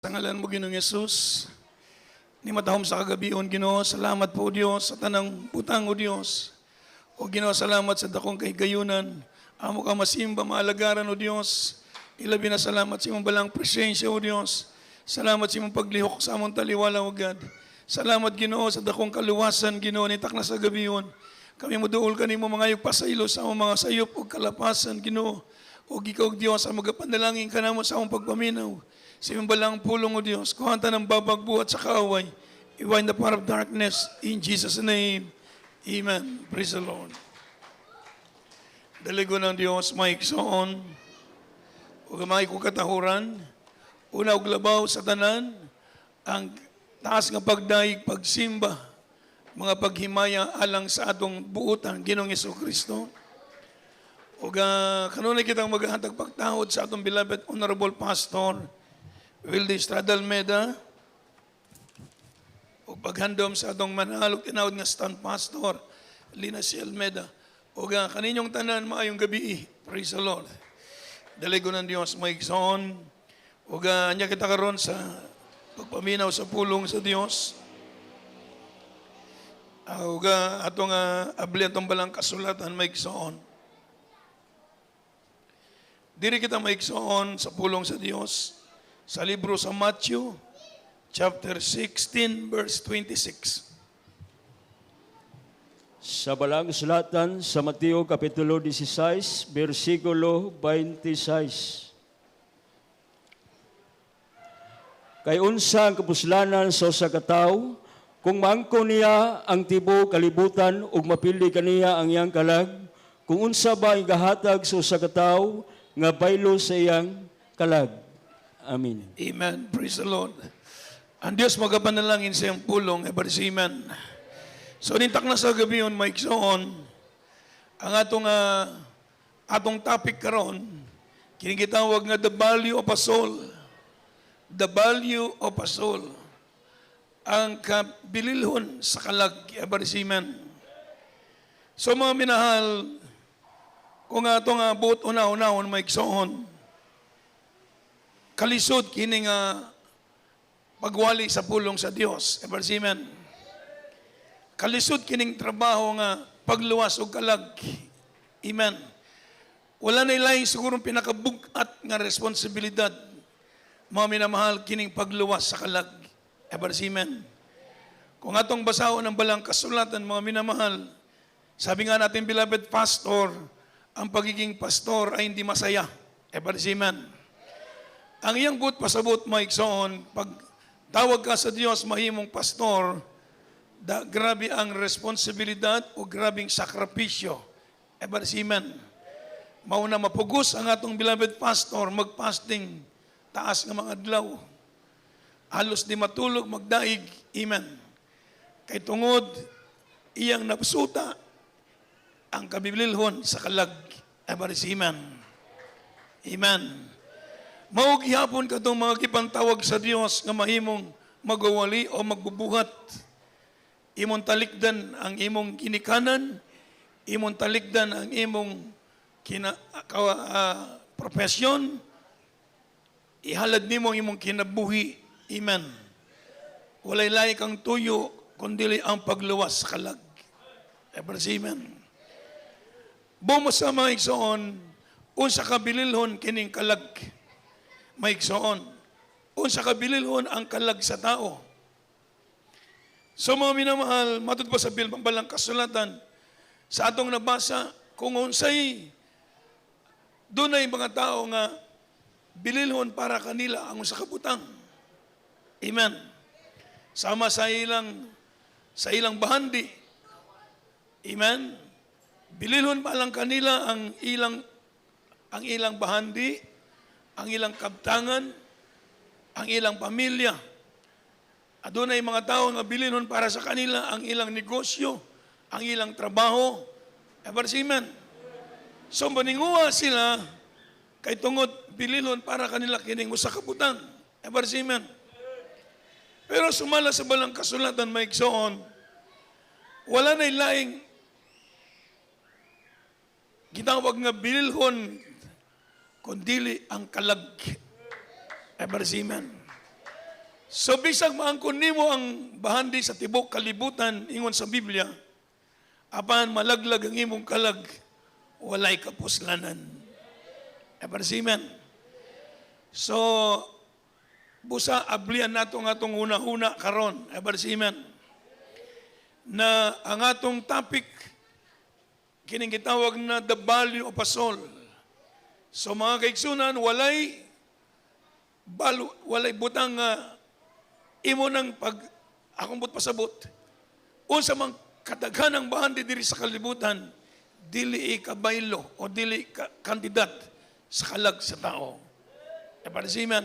Sa ngalan mo, Ginoong Yesus, ni matahom sa kagabion, Ginoo, salamat po, Diyos, sa tanang butang, o Diyos. O Ginoo, salamat sa dakong kahigayunan. Amo ka masimba, maalagaran, o Diyos. Ilabi na salamat sa imong balang presensya, o Diyos. Salamat sa imong paglihok sa among taliwala, o God. Salamat, Ginoo, sa dakong kaluwasan, Ginoo, ni takna sa gabion. Kami mo duol kanimo mga pasaylo sa among mga sayop o kalapasan, Ginoo. O ikaw, Diyos, ang magapanalangin ka namo sa among pagpaminaw. Sa iyong balang pulong, O Diyos, kuhanta ng babagbuhat sa kaaway, iwain the power of darkness, in Jesus' name, Amen. Praise the Lord. Daligo ng Diyos, may iksoon, o gamay kong katahuran, una og labaw sa tanan, ang taas nga pagdaig, pagsimba, mga paghimaya alang sa atong buutan, Ginoong Jesucristo. O kanunay kitang maghahantag pagtahod sa atong beloved Honorable Pastor, Wildy Estrada Almeda, o paghandom sa atong manalog tinawad nga stand pastor, Lina C. Almeda. O kaninyong tanan, maayong gabi, praise the Lord. Daligo ng Diyos, may igsoon. O anya kita karon sa pagpaminaw sa pulong sa Diyos. O atong abli atong balang kasulatan, may igsoon. Diri kita may igsoon sa pulong sa Diyos. Sa libro sa Matthew, chapter 16, verse 26. Sa balang sulatan sa Mateo Kapitulo 16, versikulo 26. Kay unsa ang kapuslanan sa usa ka tawo, kung maangko niya ang tibuok kalibutan ug mapili kaniya ang iyang kalag, kung unsa ba igahatag sa usa ka tawo nga baylo sa iyang kalag. Amen. Amen. Praise the Lord. Ang Diyos magapanalangin sa iyong pulong, every amen. So, nintak na sa gabi yun, Mike Soon, ang atong topic karon, kinigitawag nga the value of a soul. The value of a soul. Ang kabililhon sa kalag, every amen. So, mga minahal, kung atong buot una-unahon, Mike Soon, kalisod kini nga pagwali sa pulong sa Dios. Amen. Kalisod kining trabaho nga pagluwas og kalag. Amen. Wala na ilaing siguro pinakabugat nga responsibilidad, mga minamahal, kining pagluwas sa kalag. Amen. Kung atong basahon ang balang kasulatan, mga minamahal, sabi nga natin, beloved pastor, ang pagiging pastor ay hindi masaya. Amen. Ang iyang buot pasabot, Mike Soon, pag tawag ka sa Diyos, mahimong pastor, grabe ang responsibilidad o grabing sakripisyo. Amen. Mauna mapugos ang atong beloved pastor, magpasting, taas ng mga adlaw. Halos di matulog, magdaig. Amen. Kay tungod, iyang napsuta ang kabibilhon sa kalag. Amen. Amen. Maog ihapon ka itong mga kipantawag sa Diyos nga mahimong magawali o magbubuhat. Imong talikdan ang imong kinikanan, imong talikdan ang imong profesyon, ihalad nimo ang imong kinabuhi. Amen. Walay lahi kang tuyo, kundi ang pagluwas sa kalag. Amen. Bumasa mga igsoon, unsa kabililhon kining kalag. May igsoon. Unsa kabililhon ang kalag sa tao. So mga minamahal, matod pa sa balang kasulatan, sa atong nabasa, kung unsay dunay mga tao nga bililhon para kanila ang usa ka butang. Amen. Sama sa ilang bahandi. Amen. Bililhon pa lang kanila ang ilang bahandi, ang ilang kabtangan, ang ilang pamilya. Adunay mga tao nga bilinon para sa kanila ang ilang negosyo, ang ilang trabaho. Amen. So maninguha sila kay tungod bilinon para kanila kining usa ka butang. Amen. Pero sumala sa balang kasulatan, may igsoon, wala na ilaing gitawag nga bililhon kundili ang kalag. Amen. So bisag maangkon nimo ang bahandi sa tibok kalibutan ingon sa Biblia, apan malaglag ang imong kalag, walay kapuslanan. Amen. So busa ablian nato nga atong una-una karon. Amen. Na ang atong topic kining gitawag na the value of a soul. So mga kaigsunan, walay butang imo ng pag akong but pasabot. Unsa man kadaghanang bahandi diri sa kalibutan, dili ikabaylo o dili ka kandidat sa kalag sa tao. Amen.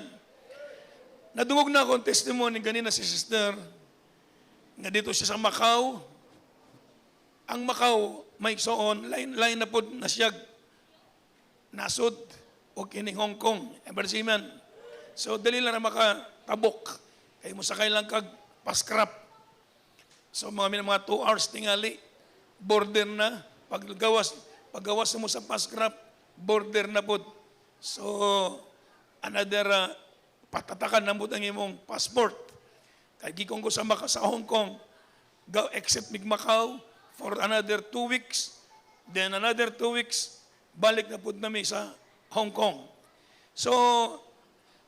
Nadungog na akong testimony ganina si sister nga dito siya sa Macau. Ang Macau may soon lain na pod na siya nasod o kining Hong Kong. Amen. So dali lang na makatabok. Kaya mo sakay lang kag paskrap. So mga 2 hours tingali, border na. Paggawas mo sa paskrap, border na pod. So another patatakan na mo ang imong passport. Kaya gikong ko sa Hong Kong, go exit mig Macau for another 2 weeks. Then another 2 weeks, balik na pod nami sa Hong Kong. So,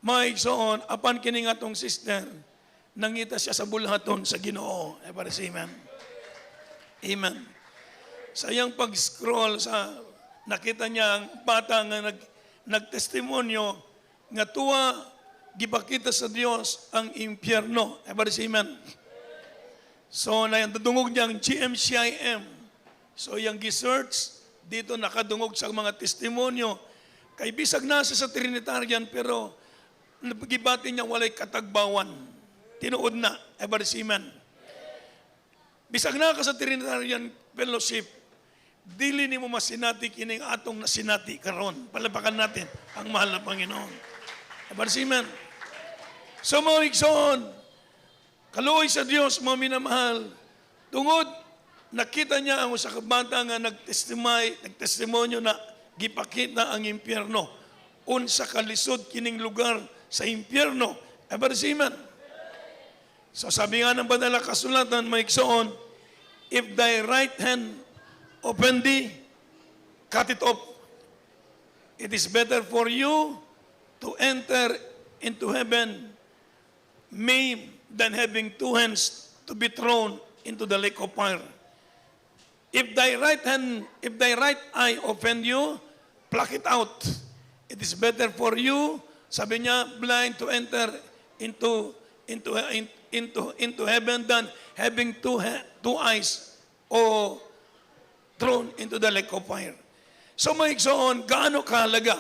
may igsoon, apan kining atong sister, nangita siya sa bulhaton sa Ginoo. Amen. Amen. Sa iyang pag-scroll, nakita niya ang bata nga nagtestimonyo nga tuwa gipakita sa Dios ang impyerno. Amen. So, nadungog niya ang GMCIM. So, yung gi-search, dito nakadungog sa mga testimonyo. Kay bisag nasa sa Trinitarian, pero napagibati niya walay katagbawan. Tinuod na. Amen. Bisag na ka sa Trinitarian Fellowship, dili ni mo masinati kining atong nasinati karon. Palapakan natin ang mahal na Panginoon. Amen. So mga igsoon, kaluoy sa Dios, mga minamahal, tungod, nakita niya ang usa ka bata nga nagtestimonyo na gipakita ang impyerno. Unsa kalisod kining lugar sa impyerno. Amen. So sabi nga ng banal na kasulatan, mga igsoon, if thy right hand offend thee, cut it off. It is better for you to enter into heaven maimed than having 2 hands to be thrown into the lake of fire. If thy right eye offend you, pluck it out. It is better for you, sabi niya, blind to enter into heaven than having two eyes or thrown into the lake of fire. So mga igsoon, gaano kahalaga?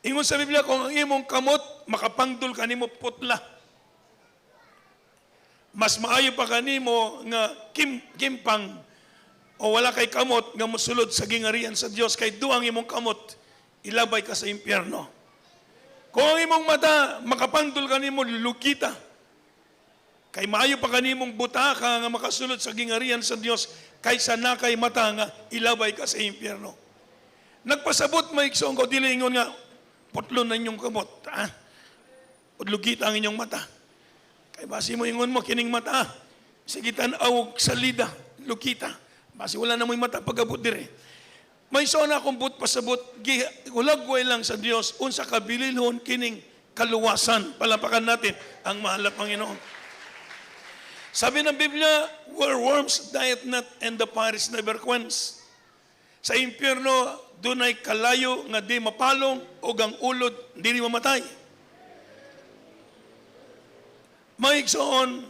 Ingon sa Biblia, kung ang imong kamot, makapangdol ka nimo putla. Mas maayo pa ka nimo nga kimpang o wala kay kamot nga mosulod sa gingarian sa Dios kay duang imong kamot, ilabay ka sa impyerno. Kung ang imong mata, makapangdol ka nimo lukita. Kay maayo pa ka nimong butaka nga makasulod sa gingarian sa Dios kaysa na kay mata nga ilabay ka sa impyerno. Nagpasabot maigsoon ko, dili ingon nga, putlon na inyong kamot. Udlugit ang inyong mata. Kay basi mo ingon mo, kining mata. Sige tan-awog salida, lukita. Basi wala na mo'y mata pag-abot dire. May sona akong but pasabot, hulagway lang sa Diyos, unsa kabililhon kining kaluwasan. Palapakan natin ang mahal na Panginoon. Sabi ng Biblia, where worms diet not and the fire is never quenched. Sa impyerno, dunay kalayo nga di mapalong o ang ulod di mamatay. Maigsoon,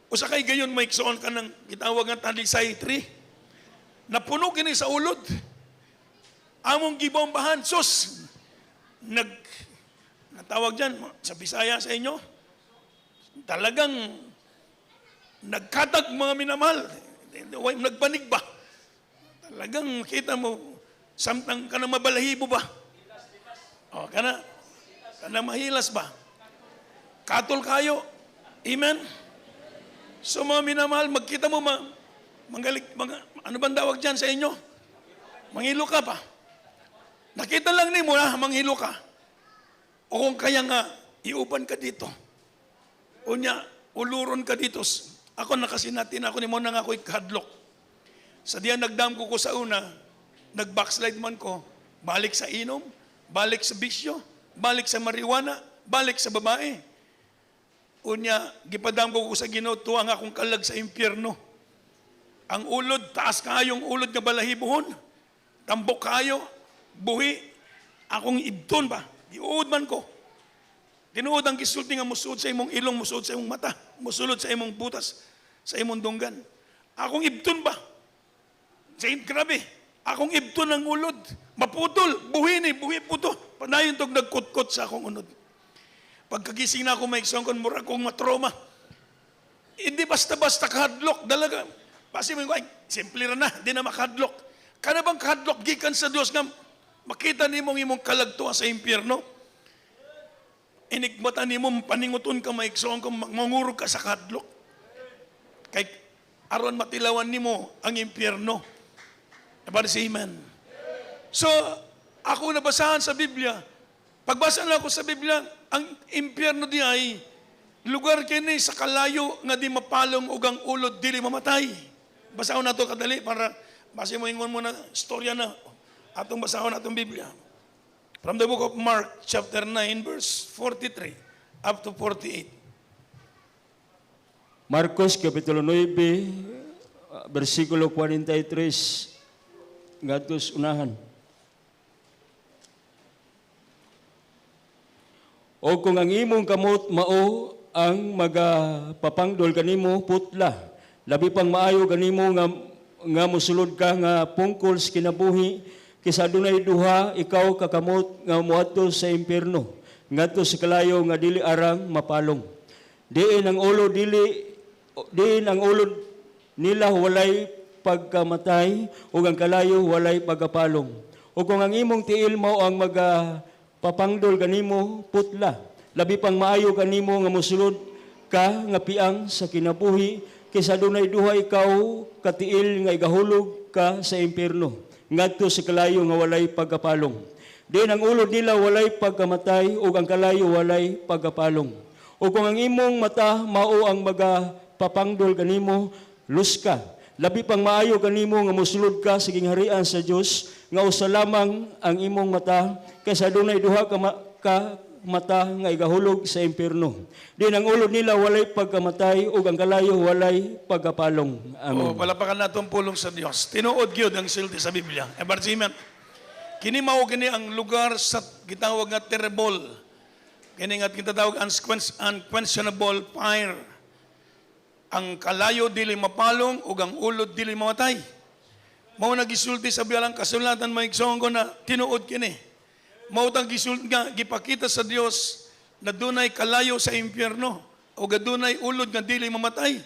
usa kay gayon maigsoon ka ng gitawag nga talisay tree. Napuno kini sa ulod. Among gibombahan, sus! Natawag dyan, sa Bisaya sa inyo, talagang nagkatag mga minamahal. Nagbanig ba? Talagang kita mo, samtang ka na mabalahibo ba? O, ka na mahilas ba? Katol kayo. Amen? So mga minamahal, magkita mo, ano bang tawag dyan sa inyo? Manghilo ka pa. Nakita lang ni mo na, manghilo ka. O kung kaya nga, iuban ka dito. Unya, uluron ka dito. Ako nakasinatin ako ni mo nang ako'y kahadlok. Sa diyan nagdam ko sa una, nag-backslide man ko, balik sa inom, balik sa bisyo, balik sa marijuana, balik sa babae. Unya, gipadam ko sa Ginoo, tuwang akong kalag sa impyerno. Ang ulod, taas kayong ulod nga balahibohon. Tambok kayo, buhi. Akong ibton ba? Diuod man ko. Tinuod ang gisulti nga musuod sa imong ilong, musuod sa imong mata, musulod sa imong butas, sa imong dunggan. Akong ibton ba? Saint, grabe. Akong ibton ang ulod. Maputol, buhi ni, buhi puto. Panayon tog nagkutkot sa akong unod. Pagkagising na ako, may isang kon mura kong matroma. Hindi basta-basta kahadlok. Dalaga. Pasi mo ay, simple na, di na makahadlok. Kana bang kahadlok, gikan sa Diyos nga makita ni mong imong kalagtuan sa impyerno? Inigmatan ni mo, paninguton ka, maiksoon ka, mangurog ka sa kahadlok. Kay aron matilawan ni mo ang impyerno. Para si Amen. So, ako nabasahan sa Biblia, pagbasa na ako sa Biblia, ang impyerno di ay lugar kini sa kalayo nga di mapalong ug ang ulod dili mamatay. Basahon nato kadali para base mo ingon mo na storya na atong basahon atong Biblia. From the book of Mark chapter 9 verse 43 up to 48. Marcos Kapitulo 9, versikulo 43, ngadtos unahan. O kung ang imong kamot mao ang magapapangdol kanimo putla, labi pang maayo kanimo nga mosulod ka nga pungkol sa kinabuhi, kisa dunay duha ikaw kakamot nga moadto sa impierno, ngadto sa kalayo nga dili arang mapalong. Diin ang ulo nila walay pagkamatay ug ang kalayo walay pagkapalong. O kung ang imong tiil mao ang papangdol kanimo putla, labi pang maayo kanimo nga mosulod ka nga piang sa kinabuhi, kaysa dunay duha ikaw katiil nga igahulog ka sa impierno, ngadto sa kalayo nga walay pagkapalong. Diin ang ulod nila walay pagkamatay ug ang kalayo walay pagkapalong. O kung ang imong mata mao ang magapapangdol kanimo, luska, labi pang maayo kanimo nga mosulod ka sa gingharian sa Dios, nga usa lamang ang imong mata, kaysa dunay duha ka mata nga igahulog sa impierno. Din ang ulod nila walay pagkamatay ug ang kalayo walay pagkapalong. Amen. O, palapakan natong pulong sa Dios. Tinuod gyud ang silti sa Biblia. Amen. Kini mao kini ang lugar sa gitawag nga terrible. Kini nga tinatawag unquenchable fire. Ang kalayo dili mapalong ug ang ulod dili mamatay. Mao nagisulti sa bilang kasulatan maigsoon ko na tinuod kini. Mao tang gisulti nga gipakita sa Dios na dunay kalayo sa impyerno o gadunay ulod nga dili mamatay.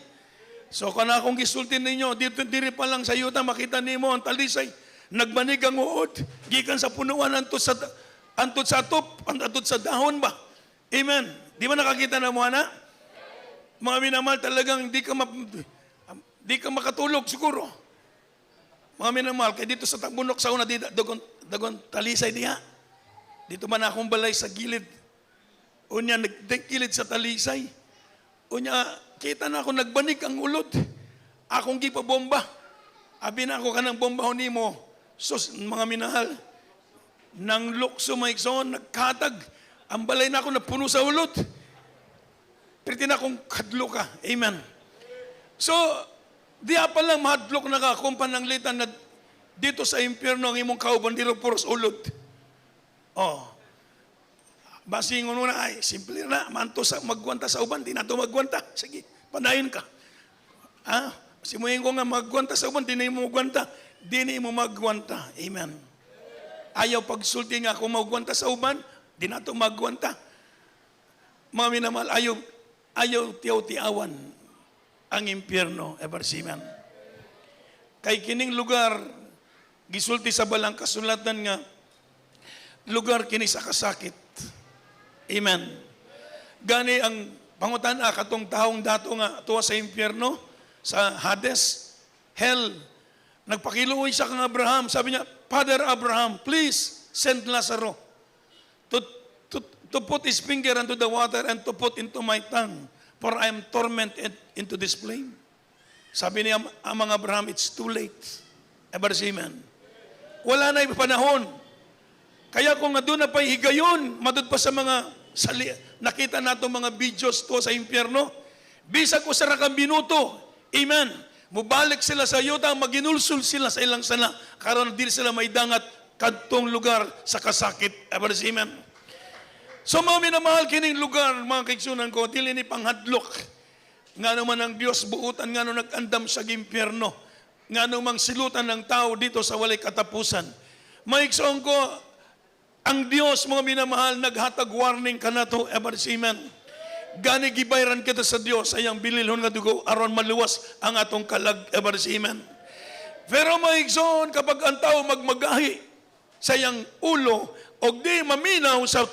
So kana akong gisulti ninyo dito diri pa lang sa yuta makita nimo ang talisay nagbanig ang uod gikan sa punuan antud sa top antud sa dahon ba. Amen. Di ba nakakita na mo ana? Mga minamahal talagang di ka makatulog siguro. Mga minamahal, kaya dito sa tagbunok sa una, dagon talisay diha. Dito man akong balay sa gilid. Unya, nagkilid sa talisay. Unya, kita na ako nagbanig ang ulod. Akong gipabomba. Abi na ako kanang bombahon nimo. Sus, mga minahal, nang lukso maikson, nagkatag. Ang balay na ako napuno sa ulod. Pwede na akong kadlo ka. Amen. So, diya pa lang mahadlok na ka kung pananglitan na dito sa impyerno ang imong kauban, dito puros ulod. Oh. Basingon mo na, ay, simple na, manto sa magwanta sa uban, di na ito magwanta. Sige, panayin ka. Ha? Simuhin ko nga magwanta sa uban, di na mo magwanta. Di na mo magwanta. Amen. Ayaw pagsulti nga kung magwanta sa uban, di na ito magwanta. Mga minamahal, ayaw tiyaw-tiawan ang impyerno, Ebarsiman. Kay kining lugar, gisulti sa balang kasulatan nga, lugar kini sa kasakit. Amen. Gani ang pangutan katong taong dato nga tuwa sa impyerno, sa Hades, hell, nagpakiluoy siya kang Abraham. Sabi niya, Father Abraham, please send Lazarus to put his finger into the water and to put into my tongue. for I am tormented into this flame. Sabi niya, amang Abraham, it's too late. Ever say amen. Wala na yung panahon. Kaya kung doon na pa'y higayon, madud pa sa mga nakita nato mga videos to sa impyerno, bisag ko sa rakang minuto, amen, mubalik sila sa yuta, maginulsul sila sa ilang sana, karon dili sila may dangat kadtong lugar sa kasakit. Ever say amen. So mga minamahal kining lugar, mga kaigsunan ko, dili ni panghadlok. Nga naman ang Diyos buutan, nga nung nag-andam sa impyerno, nga nung silutan ng tao dito sa walay katapusan. Maigsoon ko, ang Diyos, mga minamahal, naghatag warning ka na to, ever say amen. Gani gibayran kita sa Diyos, ayang bililhon nga dugo, aron maluwas ang atong kalag, ever say amen. Pero maigsoon, kapag ang tao magmagahi sa iyang ulo, o di maminaw sa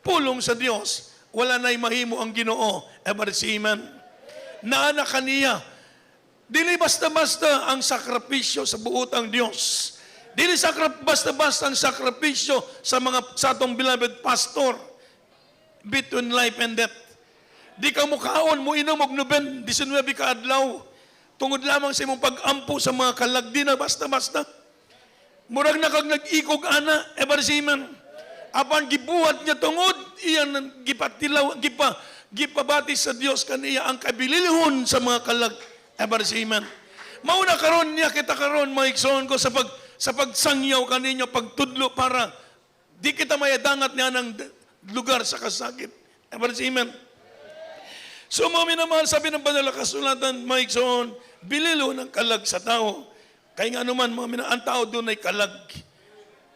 pulong sa Diyos, wala na'y mahimo ang Ginoo, ever say amen. Naana kaniya. Dili basta-basta ang sakripisyo sa buotang Diyos. Dili basta-basta ang sakripisyo sa atong beloved pastor between life and death. Di ka mukaon mo inom og 19 ka adlaw tungod lamang sa imong pag-ampo sa mga kalag. Di na basta-basta. Murag na kag nag-ikog ana, ever say amen. Apan gibuhat niya tungod iyan gipatilaw gipabati sa Dios kaniya ang kabililhon sa mga kalag. Ever say amen. Mauna karon niya kita karon maigsoon ko sa pagsangyaw kaninyo pagtudlo para di kita mayadangat niya ng lugar sa kasakit. Ever say amen. So mga minamahal, sabi ng banal na kasulatan, maigsoon, bililo ng kalag sa tao. Kaya nga naman, ang tao doon ay kalag.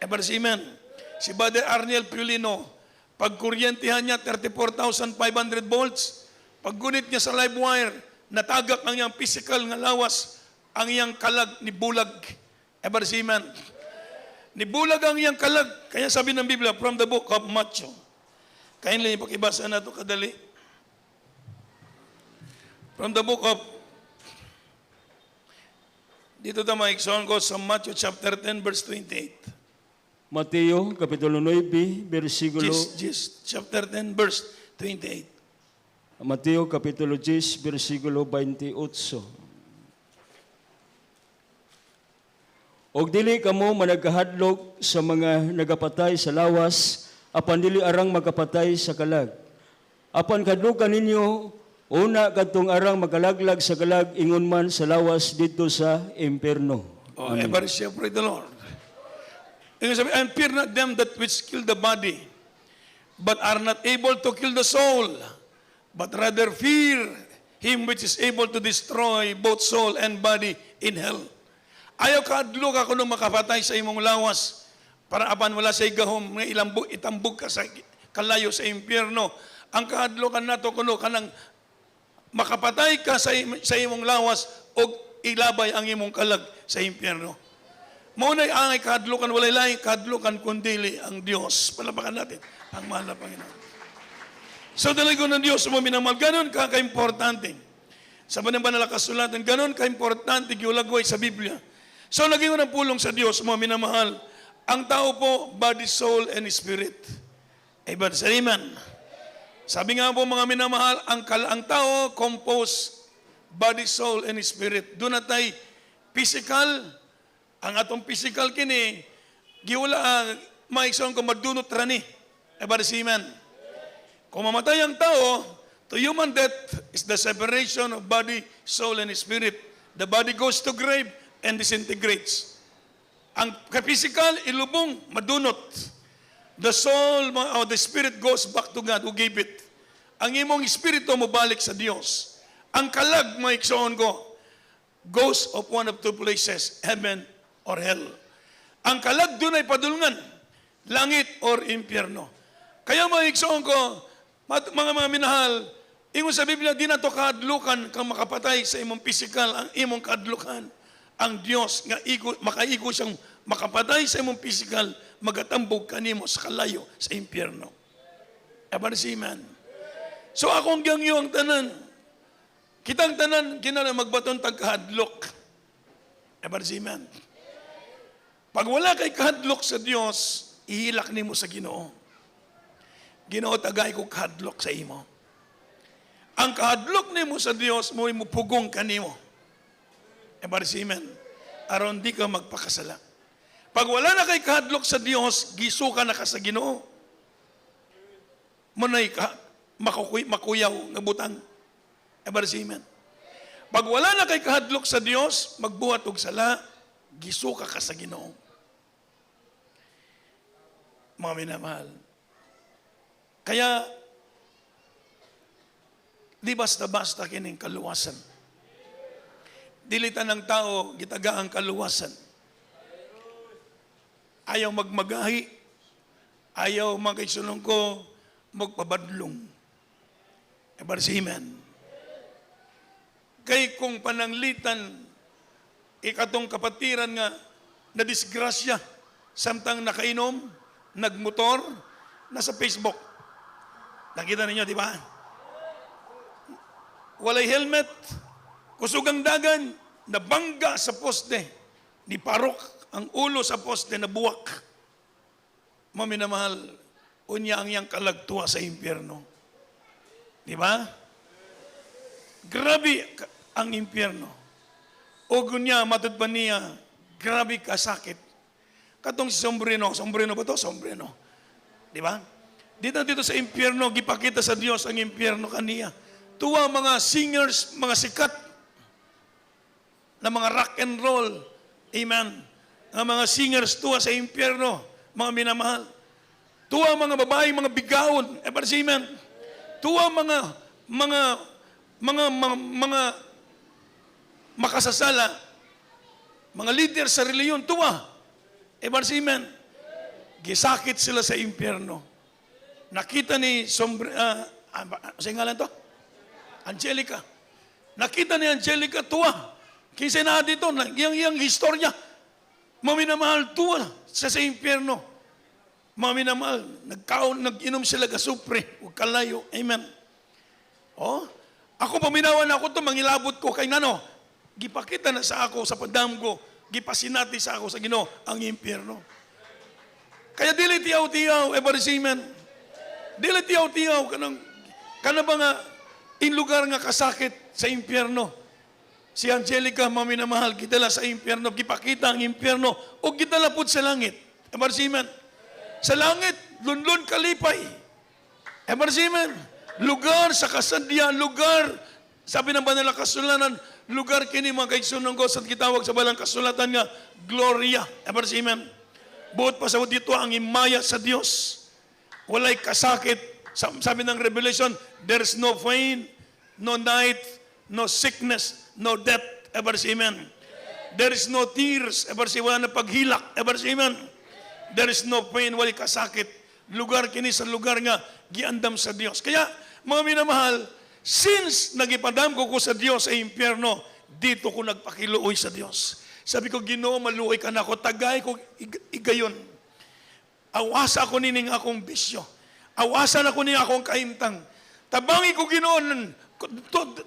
Ever say amen. Si Brother Arniel Piolino, pag kuryentihan niya, 34,500 volts. Pag gunit niya sa live wire, natagak ang iyang physical nga lawas, ang iyang kalag ni bulag. Ever say amen. Ni bulag ang iyang kalag. Kaya sabi ng Biblia, from the book of Matthew. Kaya nila ipakibasa na ito kadali. From the book of, dito ito maiksoon ko sa Matthew chapter 10 verse 28. Mateo, Kapitulo 9, versikulo... chapter 10, verse 28. Mateo, Kapitulo 10, versikulo 28. Og dili kamo managkahadlok sa mga nagapatay sa lawas, apan dili arang magapatay sa kalag. Apan kadlukan ninyo, una kadtong arang makalaglag sa kalag, ingon man sa lawas dito sa impierno. Oh, ever shall pray the Lord. And fear not them that which kill the body, but are not able to kill the soul, but rather fear him which is able to destroy both soul and body in hell. Ayaw kaadlok ako nung makapatay sa imong lawas, para apan wala sa igahom, nga itambog ka sa kalayo sa impyerno. Ang kaadlokan nato kuno kanang makapatay ka sa imong lawas o ilabay ang imong kalag sa impyerno. Maunay angay kahadlukan, walay laing kahadlukan kundili ang Diyos. Palapakan natin ang mahal na Panginoon. So talaga ng Diyos mo minamahal, ganon ka-importante. Sa banal na kasulatan, ganon ka-importante giulagway sa Biblia. So lagi mo ng pulong sa Diyos mo minamahal. Ang tao po, body, soul, and spirit. Amen. Amen. Sabi nga po mga minamahal, ang tao composed body, soul, and spirit. Doon na tayo physical. Ang atong physical kini, giwala maigsoon ko madunot rani. Ever say amen. Kung mamatay ang tao, to human death is the separation of body, soul, and spirit. The body goes to grave and disintegrates. Ang physical, ilubong, madunot. The soul or the spirit goes back to God who gave it. Ang imong espiritu mo balik sa Diyos. Ang kalag, maigsoon ko, goes of one of two places, heaven or hell. Ang kalag doon ay padulngan, langit or impyerno. Kaya maigsoon ko, mga minahal, ingon sa Biblia, di na to kahadlukan kang makapatay sa imong physical, ang imong kahadlukan. Ang Diyos, nga makaigo siyang makapatay sa imong physical, magatambog kanimo sa kalayo sa impyerno. Ever see, man? So akong gangyo ang tanan. Kitang tanan, kinala magbaton tagkahadlok. Ever see, man? Pag wala kay kahadlok sa Diyos, ihilak nimo sa Ginoo. Ginoo, tagay ko kahadlok sa imo. ang kahadlok nimo sa Dios mo pugong kanimo. Amen. Aron di ka magpakasala. Pag wala na kay kahadlok sa Dios, gisuka na ka sa Ginoo. Munay ka makuyaw nga butang. Amen. Pag wala na kay kahadlok sa Dios, magbuhat og sala, gisuka ka sa Ginoo. Mga minamahal. Kaya, di basta-basta kining kaluwasan. Dilitan ng tao, gitaga ang kaluwasan. Ayaw magmagahi, ayaw magkaisunong ko, magpabadlong. Amen. Kay kung pananglitan, ikatong kapatiran nga, na disgrasya, samtang nakainom, nagmotor, nasa Facebook. Nakita ninyo, di ba? Walay helmet, kusugang dagan, nabangga sa poste, ni parok ang ulo sa poste na buwak. Maminamahal, unya ang iyang kalagtuwa sa impyerno. Di ba? Grabe ang impyerno. O gunya, matod pa niya, grabe kasakit. Katong si Sombrino ba to? Sombrino. Di ba? Dito sa impyerno, gipakita sa Diyos ang impyerno kaniya. Tuwa mga singers, mga sikat na mga rock and roll. Amen. Ang mga singers tuwa sa impyerno, mga minamahal. Tuwa mga babae, mga bigawon. Amen. Tuwa mga makasasala, mga leader sa reliyon, tuwa. Amen. Gisakit sila sa impyerno. Nakita ni sa ngalan to? Angelica. Nakita ni Angelica, tuwa. Kinsa na dito, yung historya. Maminamahal, tuwa sa impyerno. Maminamahal, nag-inom sila kasupre, huwag kalayo. Amen. Oh, ako paminawan ako to, mangilabot ko kay nano. Gipakita na sa ako, sa padamgo, gipasinati sa ako sa Ginoo ang impyerno. Kaya dili tiyaw-tiyaw, amen. Dili tiyaw-tiyaw kanang ba nga in lugar nga kasakit sa impyerno. Si Angelica, maminamahal, gidala sa impyerno, gipakita ang impyerno, o gidala pud sa langit. Amen. Sa langit, lunlun kalipay. Amen. Lugar sa kasadya, lugar, sabi ng banal na kasulanan, lugar kini mga kaigsunon ko sa gitawag sa balang kasulatan nga, Gloria. Amen. Buot pa sa dito ang imaya sa Dios. Walay kasakit. Sabi ng Revelation, there's no pain, no night, no sickness, no death. Amen. There is no tears. Wala na paghilak. Amen. There is no pain, walay kasakit. Lugar kini sa lugar nga giandam sa Dios. Kaya, mga minamahal, since nagipadam ko sa Dios sa impyerno, dito ko nagpakiluoy sa Dios. Sabi ko, Ginoo, maluoy ka na ako, tagay ko igayon. Awasa ako nining akong bisyo. Awasan ako niya akong kaimtang. Tabangi ko, Ginoo,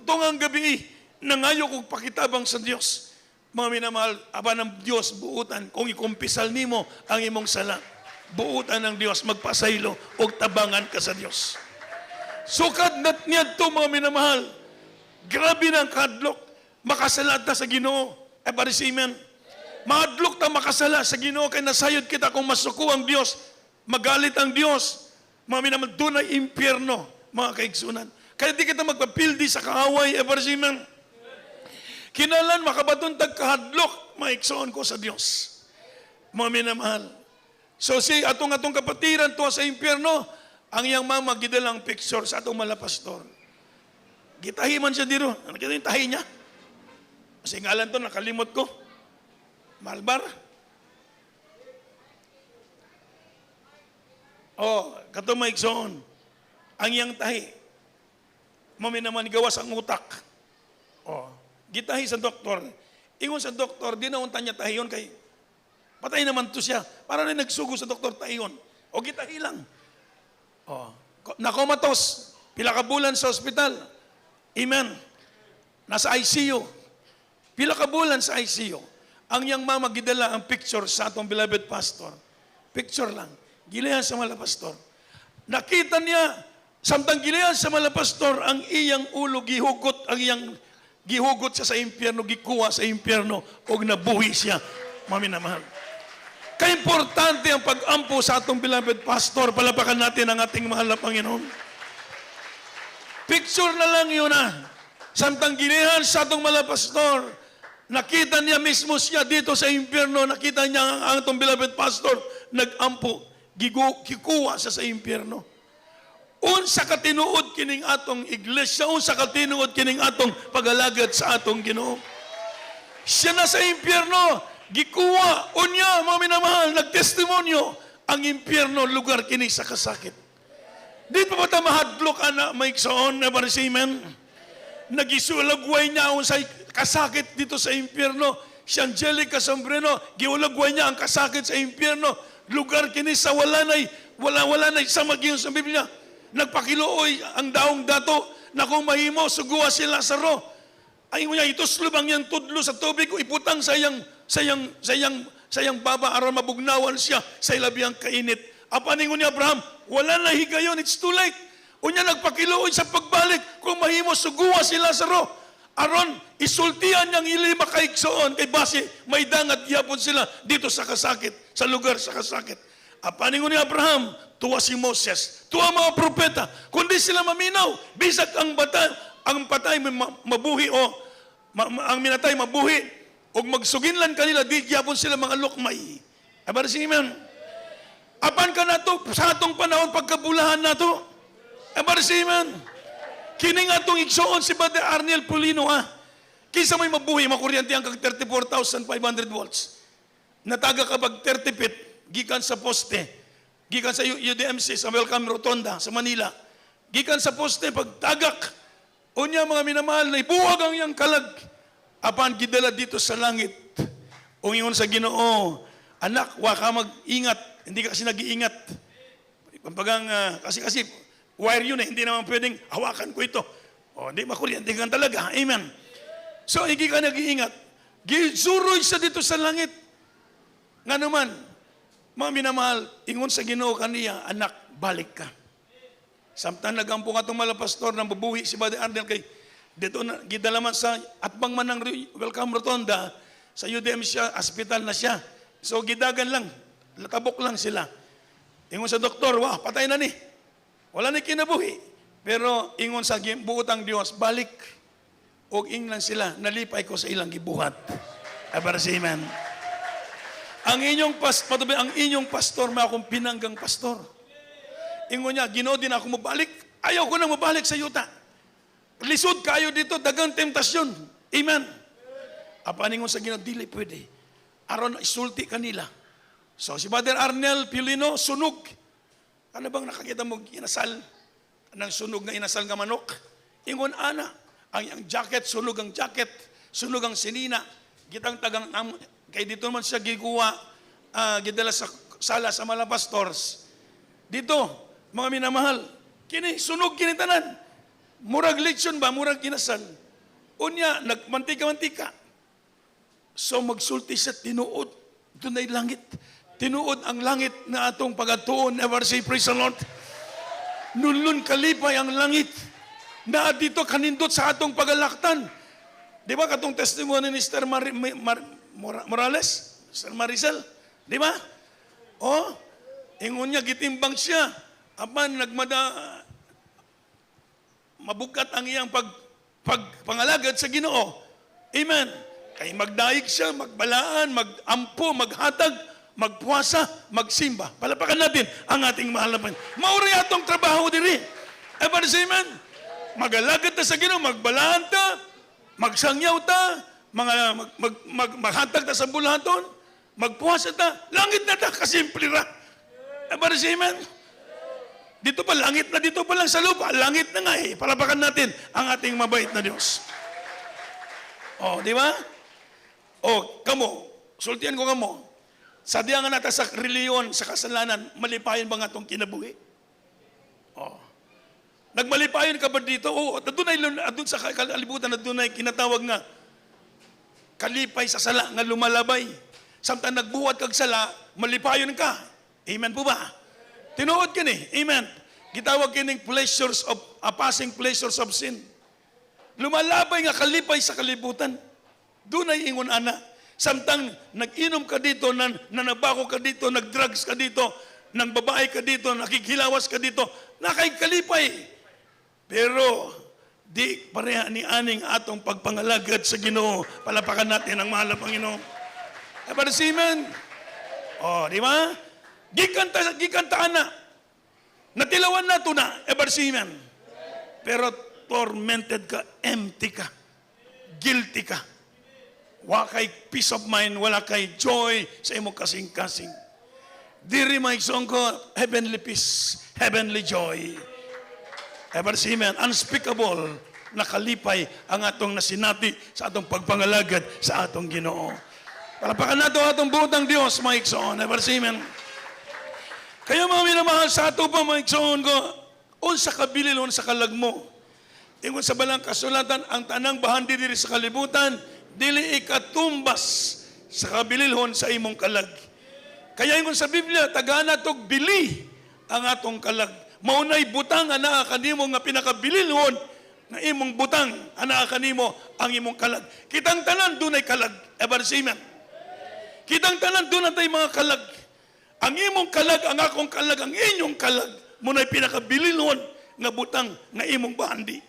tungang gabi, nangayo kong pakitabang sa Dios. Mga minamahal, aba ng Diyos, buutan, kung ikumpisal nimo ang imong sala, buutan ng Diyos, magpasaylo, o tabangan ka sa Diyos. Sukad nat niya ito, mga minamahal. Grabe ng kadlok. Makasalat ta sa Ginoo. Amen. Mahadlok ta makasala sa Ginoo kay nasayod kita kung masuko ang Diyos. Magalit ang Diyos. Mga minamahal, doon ay impyerno, mga kaigsunan. Kaya di kita magpapildi sa kaaway. Amen. Kinalan makabaton tagkahadlok, maigsoon ko sa Diyos. Mga minamahal. So si atong kapatiran to sa impyerno, ang iyang mama gidalang picture sa atong malapastor. Gitahi man siya dito. Ano kita yung tahi niya? Kasi ngalan to, nakalimot ko. Malbar. Oh, kato maigsoon. Ang iyang tahi. Mami naman gawas ang utak. Oh, gitahi sa doktor. Ingon sa doktor, di naunta niya tahiyon kay patay naman to siya. Para na nagsugo sa doktor tahiyon. O gitahi lang. Oh, nakomatos, pila ka bulan sa ospital. Amen. Nasa ICU. Pila ka bulan sa ICU. Ang yang mama gidala ang picture sa atong beloved pastor. Picture lang. Gilihan sa mga pastor. Nakita niya Samtang gilihan sa malapastor, ang iyang ulo gihugot, ang iyang gihugot siya sa impyerno, gikuha sa impyerno, o nabuhi siya. Mami na mahal. Kaya importante ang pag-ampo sa atong beloved pastor. Palapakan natin ang ating mahal na Panginoon. Picture na lang yun Samtang gilihan sa atong malapastor, nakita niya mismo siya dito sa impyerno, nakita niya ang atong beloved pastor, nag-ampo, gikuha siya sa impyerno. Unsa ka tinuod kining atong iglesia, unsa ka tinuod kining atong pag-alagad sa atong Ginoo. Siya na sa impyerno, gikuha, unya, mga minamahal, nagtestimonyo, ang impyerno, lugar kini sa kasakit. Di pa ta mahadlok, ana, maigsoon, never see men. Nagisulagway niya ang sa kasakit dito sa impyerno. Si Angelica Sombrero, giulagway niya ang kasakit sa impyerno. Lugar kini sa wala na sa magiyon sa Biblia. Nagpakiluoy ang daong dato na kung mahimo, suguwa si Lazaro. Ay mo niya, ituslob ang iyang tudlo sa tubig, iputang sayang baba aron mabugnawan siya sa ilabiyang kainit. Apaningon ni Abraham, wala na higayon, it's too late. Unya nagpakiluoy sa pagbalik, kung mahimo, suguwa si Lazaro. Aron, isultihan niyang ilima kaiksoon, kay base may dangat yapon sila dito sa kasakit, sa lugar sa kasakit. Apaningon ni Abraham, tuwa si Moses, tuwa mga propeta, kundi sila maminaw, bisag ang patay mabuhi o ang minatay mabuhi, o magsuginlan kanila, di yapon sila mga lukmay. Abar si Amen. Apan ka na to, sa atong panahon, pagkabulahan na to. Abar si Amen. Kining atong igsoon si Brother Arnel Polino, Kisa may mabuhi, makuryente ang kag 34,500 volts. Nataga ka pag 30 feet, gikan sa poste, gikan sa UDMC, sa Welcome Rotonda, sa Manila. Gikan sa poste, pagtagak, unya mga minamahal, na ibuwag ang iyang kalag. Apan gidala dito sa langit. Ungingon sa Ginoo, anak, wa ka mag-ingat. Hindi ka kasi nag-iingat. Pampagang, kasi wire yun hindi naman pwedeng hawakan ko ito. O, hindi makuryente ka talaga. Amen. So, hindi ka nag-iingat. Gizuroy sa dito sa langit. Nga naman, mga minamahal, ingon sa Ginoo kaniya, anak, balik ka. Samtang nagampo nga itong malapastor ng babuhi si Brother Arnel kay dito na, gidalaman sa atbang man ng Welcome Rotonda, sa UDM siya, hospital na siya. So, gidagan lang, latabok lang sila. Ingon sa doktor, wah, patay na ni. Wala na kinabuhi. Pero ingon sa buotang Diyos, balik. O inglan sila, nalipay ko sa ilang gibuhat. Abar si Amen. Ang inyong pastor, may akong pinanggang pastor. Ingon niya, Ginoo din ako mabalik. Ayaw ko nang mabalik sa yuta. Lisod kayo dito, dagang temptasyon. Amen. Apaningon sa Ginoo, dili pwede. Aron isulti kanila. So si Brother Arnel Pilino, sunog. Ano bang nakakita mo inasal? Anong sunog na inasal nga manok? Ingon ana, ang jacket, sunog ang jacket, sunog ang sinina. Gitang tagang, kay dito naman siya giguwa, gidala sa sala sa mga pastors. Dito, mga minamahal, kini sunog kinitanan. Murag lechon ba, murag kinasal. Unya, nagmantika-mantika. So magsulti sa tinuod, dunay langit. Tinuod ang langit na atong pagatuon. Ever say, praise the Lord. Nunlun kalipay ang langit. Na dito kanindot sa atong pagalaktan. Di ba katong testimony ni Sister Morales? Sister Maricel? Di ba? O, ingon niya, gitimbang siya. Apan, mabukat ang iyang pangalagad sa Ginoo. Amen. Kay magdaig siya, magbalaan, magampo, maghatag, magpuwasa, magsimba. Palapakan natin ang ating mahal na Panginoon. Mauri atong trabaho diri. Ever say amen? Magalagad ta sa Ginoo, magbalaan ta, magsangyaw ta, maghatag ta sa bulaton, magpuwasa ta, langit na ta, kasimple ra. Ever say amen? Dito pa, langit na dito pa lang sa lupa. Langit na nga eh. Palapakan natin ang ating mabait na Diyos. O, di ba? O, kamo, sultihan ko kamo. Sa diya nga nata sa reliyon, sa kasalanan, malipayon ba nga itong kinabuhi? O. Nagmalipayon ka ba dito? O, doon sa kalibutan na doon ay kinatawag nga kalipay sa sala nga lumalabay. Samtang nagbuhat kag sala, malipayon ka. Amen po ba? Tinuod ka ni. Amen. Gitawag kining passing pleasures of sin. Lumalabay nga kalipay sa kalibutan. Doon ay ingon ana. Samtang nag-inom ka dito, nanabako ka dito, nag-drugs ka dito, nang babae ka dito, nakikilawas ka dito, nakay kalipay. Pero di pareha ni aning atong pagpangalagad sa Ginoo. Palapakan natin ang mahal na Panginoon. Amen. Oh, di ba? Gikanta na. Natilawan na ito na. Amen. Pero tormented ka, empty ka, guilty ka. Wala kay peace of mind, wala kay joy sa imong kasing-kasing. Diri may song ko, heavenly peace, heavenly joy. Amen. Unspeakable, nakalipay ang atong nasinati sa atong pagpangalagad sa atong Ginoo. Palapakan nato atong butang Dios, mga igsoon. Amen. Kaya mga minamahal sa ato pa, mga igsoon ko, unsa kabilin, unsa kalagmo. Ingon sa balang kasulatan, ang tanang bahandi diri sa kalibutan, dili ikatumbas sa kabililhon sa imong kalag. Kaya ingon sa Biblia, tagana tog bili ang atong kalag. Maunay butang ana kanimo nga pinakabililhon nga imong butang ana kanimo ang imong kalag. Kitang tanan dunay kalag. Amen. Kitang tanan dunay mga kalag. Ang imong kalag, ang akong kalag, ang inyong kalag, munay pinakabililhon nga butang nga imong bahandi.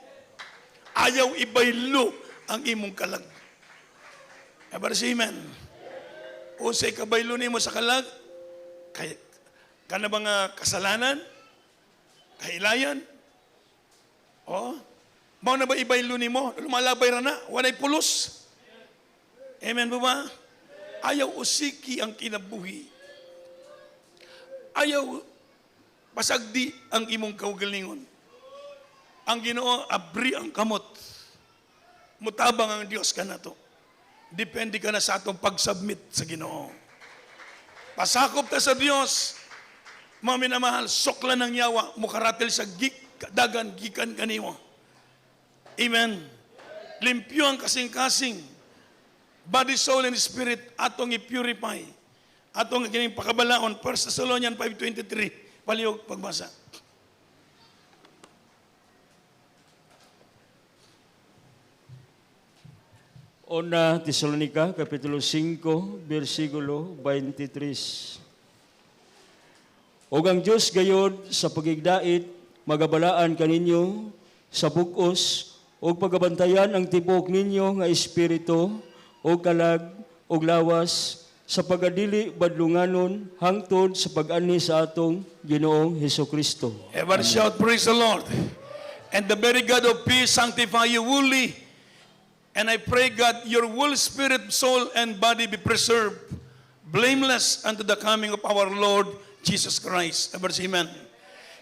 Ayaw ibaylo ang imong kalag. Amen. Unsay kabaylo nimo sa kalag? Kana ba nga kasalanan? Kahilayan? Oh, mao na ba ibaylo nimo? Lumalabay ra na, walay pulos. Amen po ba? Ayaw usiki ang kinabuhi. Ayaw pasagdi ang imong kaugalingon. Ang Ginoo abri ang kamot. Mutabang ang Dios kanato. Depende ka na sa atong pag-submit sa Ginoo. Pasakop ta sa Dios. Mga minamahal, sokla ng yawa, mukaratel sa dagan gikan kanimo. Amen. Limpyo ang kasing-kasing. Body, soul, and spirit atong i-purify. Atong gining pakabalaon, 1 Thessalonians 5:23. Palihog pagbasa. Una Tesalonica, Kapitulo 5, versikulo 23. Og ang Diyos gayod sa pagigdait, magabalaan kaninyo sa bukos, og pagabantayan ang tibok ninyo nga espiritu, og kalag, og lawas, sa pagadili badlunganon, hangtod sa pag-ani sa atong Ginoong Hesukristo. Ever shout, praise the Lord. And the very God of peace sanctify you wholly. And I pray, God, your whole spirit, soul, and body be preserved, blameless unto the coming of our Lord Jesus Christ. Ever say amen.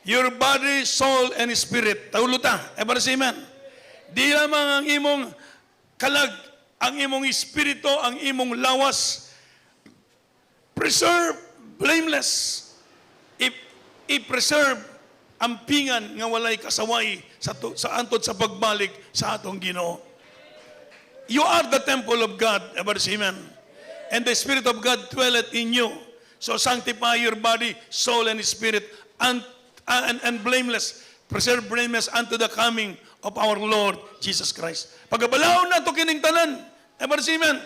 Your body, soul, and spirit. Tauluta. Ever say amen. Di lamang ang imong kalag, ang imong espiritu, ang imong lawas, preserve, blameless. I-preserve ampingan nga walay kasaway sa antod sa pagbalik sa atong Ginoo. You are the temple of God, ever say amen. And the Spirit of God dwelleth in you. So sanctify your body, soul, and spirit, and blameless, preserve blameless unto the coming of our Lord Jesus Christ. Pagabalaon na ito kining tanan, ever say amen.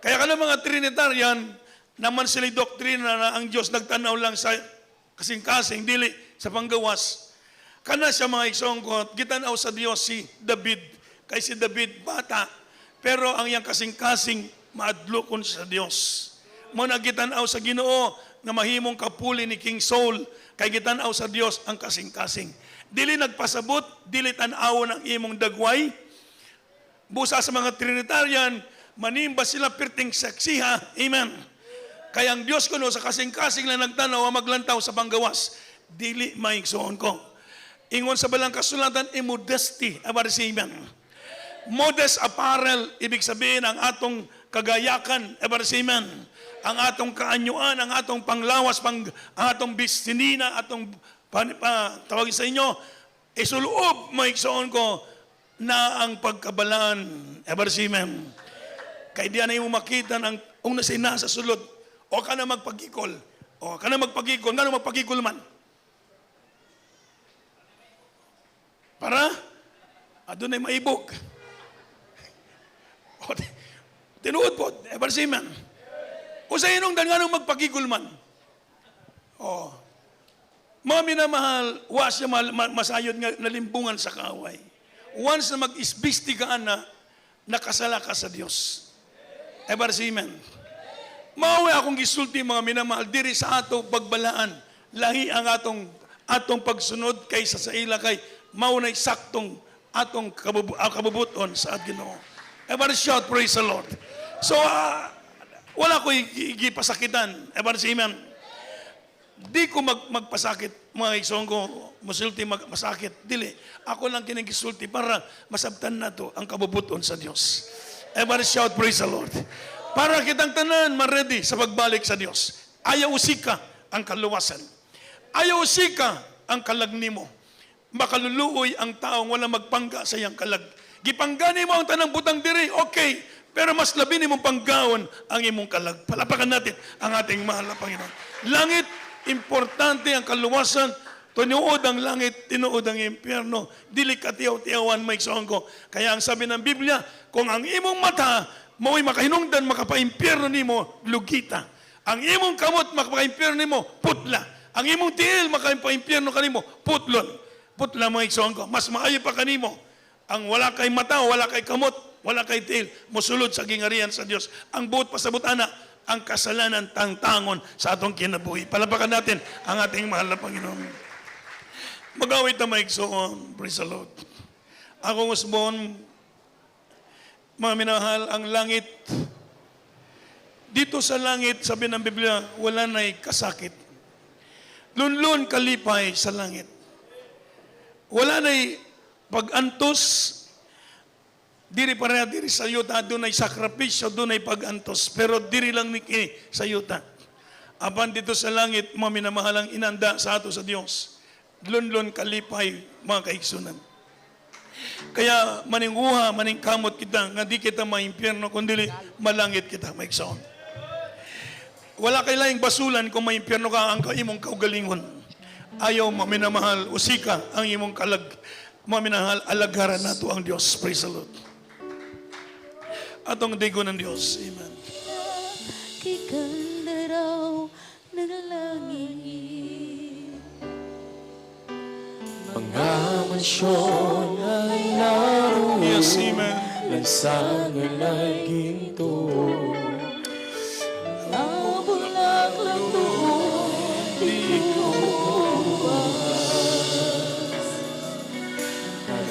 Kaya ka na mga Trinitarian, naman sila doktrina na ang Diyos nagtanaw lang sa kasing-kasing, dili sa panggawas. Kana siya mga iksongkot, gitanaw sa Diyos si David. Kay si David bata, pero ang iyang kasing-kasing maadlokon sa Dios. Mo nagitanaw sa Ginoo nga mahimong kapuli ni King Saul, kay gitanaw sa Dios ang kasing-kasing. Dili nagpasabot, dili tan-aw ng imong dagway. Busa sa mga Trinitarian, manimba sila perting saksiha. Amen. Kaya ang Dios kuno sa kasing-kasing na nagtanaw maglantaw sa panggawas, dili maigsoon ko. Ingon sa balang kasulatan, immodesty, amen. Modest apparel, ibig sabihin ang atong kagayakan, amen. Ang atong kaanyuan, ang atong panglawas, ang atong bistinina, atong tawag sa inyo, isuloob, maigsoon ko, na ang pagkabalaan, amen. Kaya diyan ay mo makita ng nasa nasa sulod, o ka na magpagikol, nga magpagikol man. Para? Doon ay maibog. Tinuod po, ever see man. O sa inong danganong magpakigulman. Oh. Mga minamahal, was siya masayod nga nalimbungan sa kaaway. Once na mag-isbisti ka na, nakasala ka sa Diyos. Ever see man. Mauwi akong gisulti mga minamahal, diri sa ato pagbalaan, lahi ang atong pagsunod kaysa sa ila kay maunay saktong atong kabubuton sa at Ginoo. Ever shout, praise the Lord. So, wala ko igipasakitan. Ever see man. Di ko magpasakit, mga isong ko, musulti masakit. Dili, ako lang kinigisulti para masabtan na to ang kabubuton sa Diyos. Ever shout, praise the Lord. Para kitang tanan, ma-ready sa pagbalik sa Diyos. Ayaw usika ang kaluwasan. Ayaw usika ang kalagni mo. Makaluluoy ang taong wala magpangga sa iyang kalag. Gipanggani mo ang tanang butang diri, okay. Pero mas labi ni mong panggaon ang imong kalag. Palapakan natin ang ating mahal na Panginoon. Langit, importante ang kaluwasan. Tinuod ang langit, tinuod ang impyerno. Dili katiyaw-tiyawan may ko. Kaya ang sabi ng Biblia, kung ang imong mata mo'y makahinungdan, makapaimpyerno nimo, lugita. Ang imong kamot, makapaimpyerno nimo, putla. Ang imong tiil, makapaimpyerno kanimo, putlon. Putla mga ko. Mas maayo pa kanimo. Ang wala kay mata, wala kay kamot, wala kay tiil, musulod sa gingarian sa Diyos. Ang buot pasabot ana, ang kasalanan tangtangon sa atong kinabuhi. Palapakan natin ang ating mahal na Panginoon. Mag-awit na maigsoon. Praise the Lord. Ako usbon, mga minahal, ang langit, dito sa langit, sabi ng Biblia, wala na'y kasakit. Lunlun kalipay sa langit. Wala na'y pag-antos, diri para diri sa yuta, doon ay sakripisyo, doon ay pag-antos, pero diri lang ni sa yuta. Apan dito sa langit, mga minamahalang inanda sa ato sa Diyos. Lunlun kalipay, mga kaigsunan. Kaya maninguha, maningkamot kita, nga di kita maimpyerno, kundi malangit kita, maigsoon. Wala kay laing basulan kung maimpyerno ka ang imong kaugalingon. Ayaw maminamahal, usika ang imong kalag. Maminahal, alagaran nato ang Diyos. Praise the Lord. Atong digo ng Diyos. Amen. Kikanda raw ng langit. Mga mansyon ay naroon. Yes, amen. Lansangan ay ginto. Ang bulaklak doon, di ko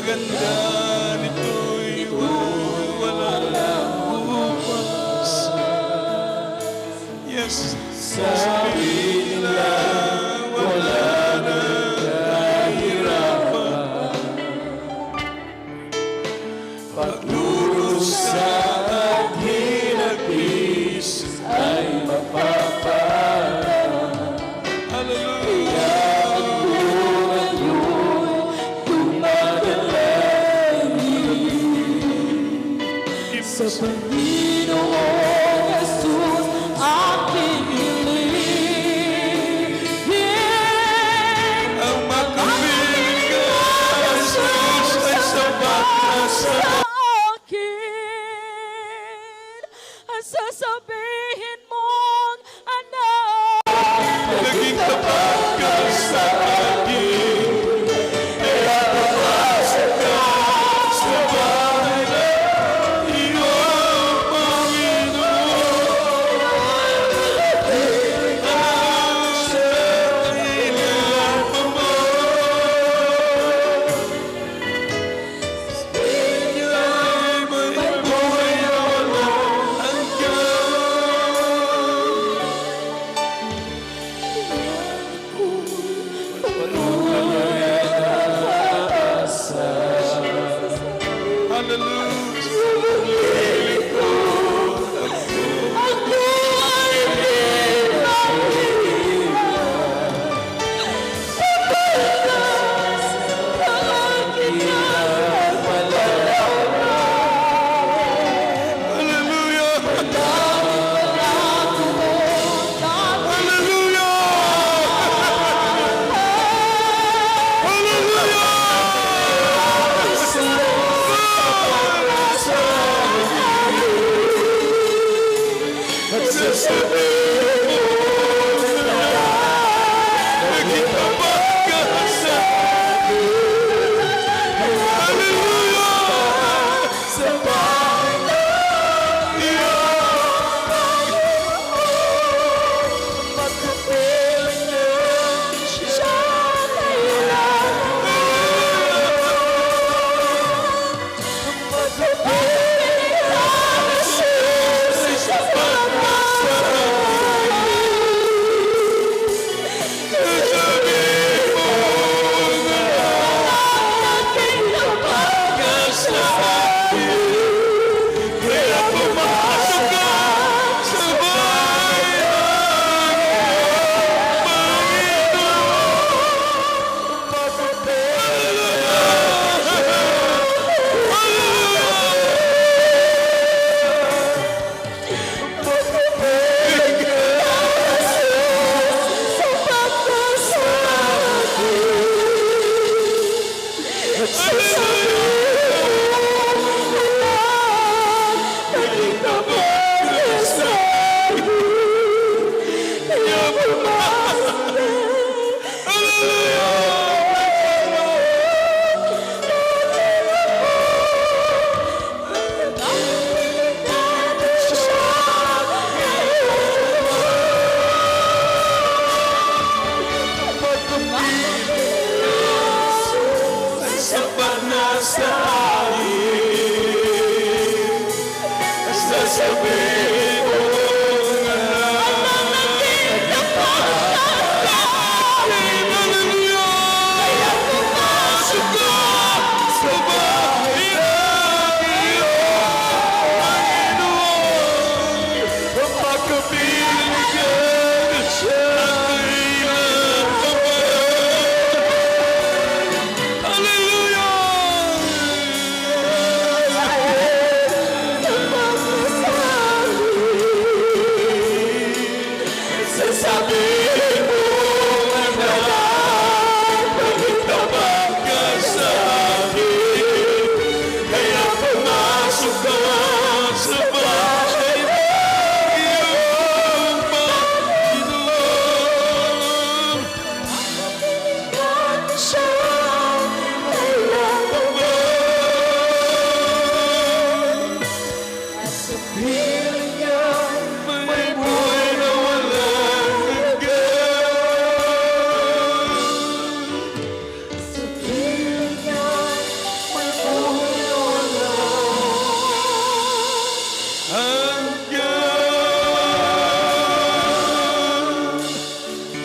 Ganda nito'y wala bukas. Yes. Sabi nila wala na kahirapan. Pagluros sa hinagpis ay mapapala. Hallelujah. sa Panginoong Jesus aking hiling. Ang makapiling ka, Jesus ay sapat na sa akin ang sasabihin mong anak. naging tapat ka sa akin. Kaya pumasok ka sa bahay na iyong Panginoon. Ang sa kailan pa mo. Iya'y may buhay na walang hanggan. Hallelujah! sasabihin mo Ang naging tapat ka Hallelujah! Kaya pumasok ka sa bahay namin, Panginoon. Magkapiling ka sa kailan pa man. Sasabihin mo na pagkitapat ka sa akin, kaya pumasok ka sa bahay ng iyong Panginoon. At siya kailangan at sa piling niya May buhay na walang hanggan. sa piling niya may buhay na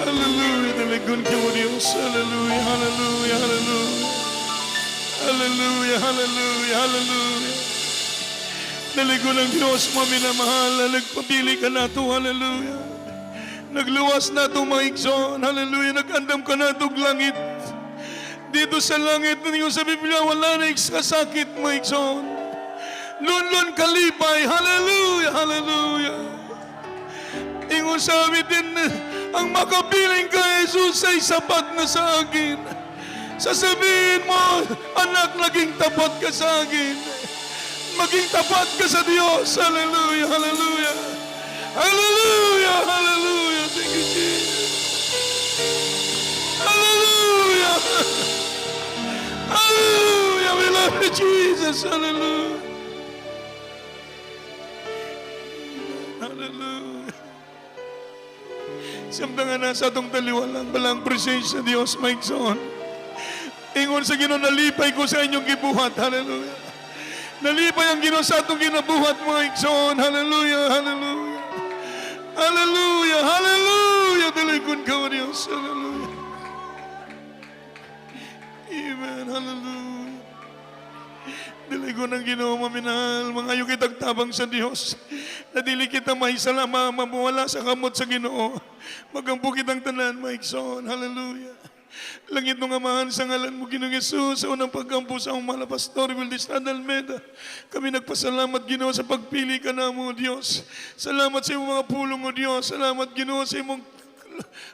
Hallelujah, dalagon ka mo Diyos. Hallelujah, hallelujah, hallelujah. Hallelujah, hallelujah, hallelujah. Dalagon ng Diyos, maminamahal, nagpapili ka na to, hallelujah. Nagluwas na to, mga igsoon, hallelujah. Nagandam ka na to, langit. Dito sa langit, ninyo sa Biblia, wala na ikasakit, mga igsoon. Lunlun kalipay, hallelujah, hallelujah. Ingon sabi din, ang makapiling ka, Jesus, ay sapat na sa akin. Sasabihin mo, anak, naging tapat ka sa akin. Maging tapat ka sa Diyos. Hallelujah, hallelujah. Hallelujah, hallelujah. Thank you, Jesus. Hallelujah. Hallelujah. We love you, Jesus. Hallelujah. Hallelujah. Siyempre nga nasa itong taliwalang balang presensya Diyos, my son. Ingon sa Ginoo, nalipay ko sa inyong gibuhat. Hallelujah. Nalipay ang Ginoo sa itong ginabuhat, my son. Hallelujah, hallelujah. Hallelujah, hallelujah. Dalikon ka, O Diyos. Hallelujah. Amen, hallelujah. Dalikon ang Ginoo, maminahal. Mga yung kitagtabang sa Diyos. Na dili kita mahisalama, mamuwala sa kamot sa Ginoo. Magampu kitang tanan, my son. Hallelujah. Langit nung amahan sa ngalan mo, Ginoong Yesus, sa unang pagkampo sa among mahal na Pastor Wildistan Almeda. Kami nagpasalamat, Ginoo, sa pagpili ka na mo, Diyos. Salamat sa iyong mga pulong, O Diyos. Salamat, Ginoo, sa iyong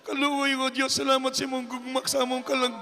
kaluoy, O Diyos. Salamat sa iyong gugmak sa among kalag.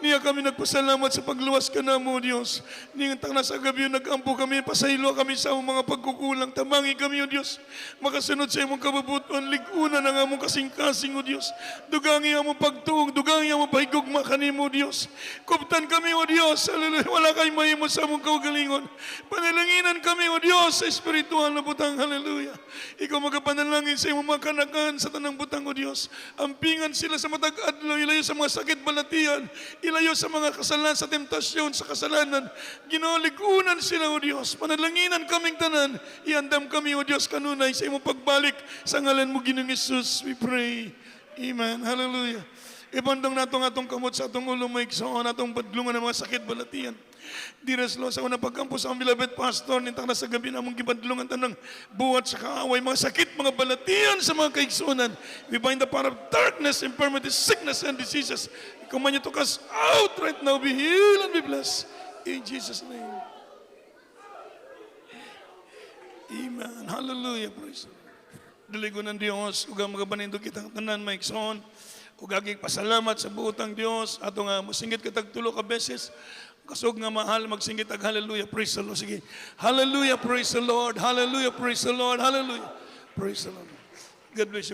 Niya kami nagpasalamat sa pagluwas ka na mo, Diyos. Niyang tangna sa gabi, nag-ampo kami, pasaylo kami sa among mga pagkukulang. Tamangi kami, O Diyos. Makasunod sa imong kababutuan, ligunan ang among kasing-kasing, O Diyos. Dugangi among pagtuong, dugangi among pahigugma kanimo, Diyos. Kuptan kami, O Diyos. Hallelujah. Wala kayong mahimo sa among kaugalingon. Panalanginan kami, O Diyos, sa espiritual na butang. Hallelujah. Ikaw magapanalangin sa imong mga kanakan sa tanang butang, O Diyos. Ampingan sila sa matag-adlaw, ilayo sa mga sakit balatian, ilayo sa mga kasalanan, sa temptasyon, sa kasalanan. Ginoo, ligunan sila, O Diyos. Panalanginan kaming tanan. Iandam kami, O Diyos, kanunay sa imong pagbalik. Sa ngalan mo, Ginoong Yesus, we pray. Amen. Hallelujah. Ibandong natong atong kamot sa atong ulo, maigsoon, atong padlungan ng mga sakit balatian. Diras lo sa unang pagkampo sa aming beloved pastor, nintang na sa gabi namong gibadlungan tanang buhat sa kaaway, mga sakit, mga balatian sa mga kaigsunan. We bind the power of darkness, infirmity, sickness, and diseases. Command you to cast out right now, be healed and be blessed. In Jesus' name. Amen. Hallelujah. Praise the Lord. Daligo ng Diyos, ug ang mga banindog kitang tanan, maigsoon, ug aging pasalamat sa buotang Diyos, ato nga musingit katag tulo ka beses, kasog nga mahal, magsingit ag hallelujah, praise the Lord. Sige, hallelujah, praise the Lord, hallelujah, praise the Lord, hallelujah, praise the Lord. God bless you.